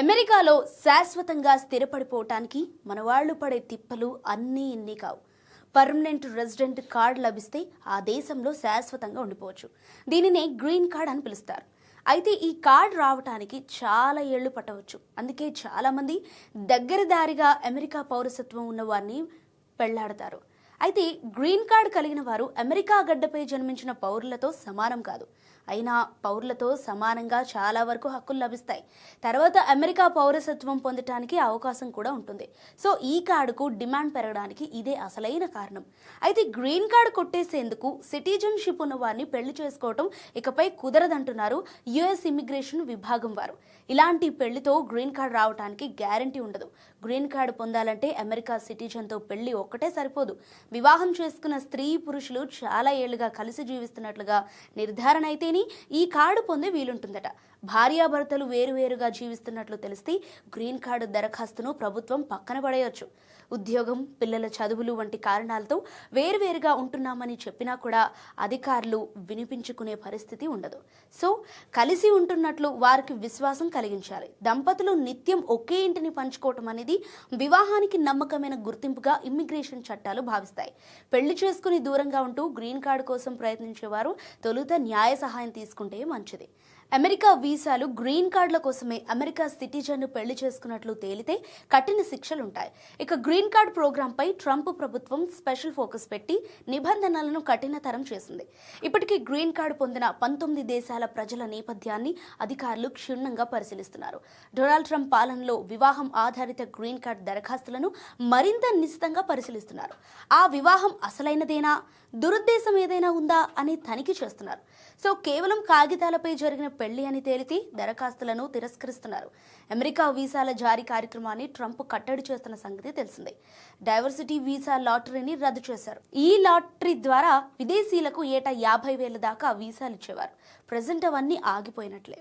అమెరికాలో శాశ్వతంగా స్థిరపడిపోవటానికి మనవాళ్లు పడే తిప్పలు అన్నీ ఇన్ని కావు. పర్మనెంట్ రెసిడెంట్ కార్డ్ లభిస్తే ఆ దేశంలో శాశ్వతంగా ఉండిపోవచ్చు. దీనినే గ్రీన్ కార్డ్ అని పిలుస్తారు. అయితే ఈ కార్డ్ రావటానికి చాలా ఏళ్లు పట్టవచ్చు. అందుకే చాలామంది దగ్గరదారిగా అమెరికా పౌరసత్వం ఉన్న వారిని పెళ్లాడతారు. అయితే గ్రీన్ కార్డ్ కలిగిన వారు అమెరికా గడ్డపై జన్మించిన పౌరులతో సమానం కాదు. అయినా పౌరులతో సమానంగా చాలా వరకు హక్కులు లభిస్తాయి. తర్వాత అమెరికా పౌరసత్వం పొందటానికి అవకాశం కూడా ఉంటుంది. సో ఈ కార్డుకు డిమాండ్ పెరగడానికి ఇదే అసలైన కారణం. అయితే గ్రీన్ కార్డు కొట్టేసేందుకు సిటిజన్షిప్ ఉన్న వారిని పెళ్లి చేసుకోవటం ఇకపై కుదరదంటున్నారు యుఎస్ ఇమిగ్రేషన్ విభాగం వారు. ఇలాంటి పెళ్లితో గ్రీన్ కార్డు రావడానికి గ్యారంటీ ఉండదు. గ్రీన్ కార్డు పొందాలంటే అమెరికా సిటిజన్తో పెళ్లి ఒక్కటే సరిపోదు. వివాహం చేసుకున్న స్త్రీ పురుషులు చాలా ఏళ్లుగా కలిసి జీవిస్తున్నట్లుగా నిర్ధారణ అయితేనే ఈ కార్డు పొందే వీలుంటుందట. భార్యాభర్తలు వేరువేరుగా జీవిస్తున్నట్లు తెలిస్తే గ్రీన్ కార్డు దరఖాస్తును ప్రభుత్వం పక్కన పడేయొచ్చు. ఉద్యోగం, పిల్లల చదువులు వంటి కారణాలతో వేరువేరుగా ఉంటున్నామని చెప్పినా కూడా అధికారులు వినిపించుకునే పరిస్థితి ఉండదు. సో కలిసి ఉంటున్నట్లు వారికి విశ్వాసం కలిగించాలి. దంపతులు నిత్యం ఒకే ఇంటిని పంచుకోవటం అనేది వివాహానికి నమ్మకమైన గుర్తింపుగా ఇమ్మిగ్రేషన్ చట్టాలు భావిస్తాయి. పెళ్లి చేసుకుని దూరంగా ఉంటూ గ్రీన్ కార్డు కోసం ప్రయత్నించేవారు తొలుత న్యాయ సహాయం తీసుకుంటే మంచిది. అమెరికా వీసాలు గ్రీన్ కార్డుల కోసమే అమెరికా సిటిజన్ను పెళ్లి చేసుకున్నట్లు తేలితే కఠిన శిక్షలుంటాయి. ఇక గ్రీన్ కార్డ్ ప్రోగ్రాంపై ట్రంప్ ప్రభుత్వం స్పెషల్ ఫోకస్ పెట్టి నిబంధనలను కఠినతరం చేసింది. ఇప్పటికీ గ్రీన్ కార్డు పొందిన 19 దేశాల ప్రజల నేపథ్యాన్ని అధికారులు క్షుణ్ణంగా పరిశీలిస్తున్నారు. డొనాల్డ్ ట్రంప్ పాలనలో వివాహం ఆధారిత గ్రీన్ కార్డ్ దరఖాస్తులను మరింత నిశితంగా పరిశీలిస్తున్నారు. ఆ వివాహం అసలైనదేనా, దురుద్దేశం ఏదైనా ఉందా అని తనిఖీ చేస్తున్నారు. సో కేవలం కాగితాలపై జరిగిన పెళ్లి అని తేలితే దరఖాస్తులను తిరస్కరిస్తున్నారు. అమెరికా వీసాల జారీ కార్యక్రమాన్ని ట్రంప్ కట్టడి చేస్తున్న సంగతి తెలిసిందే. డైవర్సిటీ వీసా లాటరీని రద్దు చేశారు. ఈ లాటరీ ద్వారా విదేశీయులకు ఏటా 50,000 దాకా వీసాలు ఇచ్చేవారు. ప్రజెంట్ అవన్నీ ఆగిపోయినట్లే.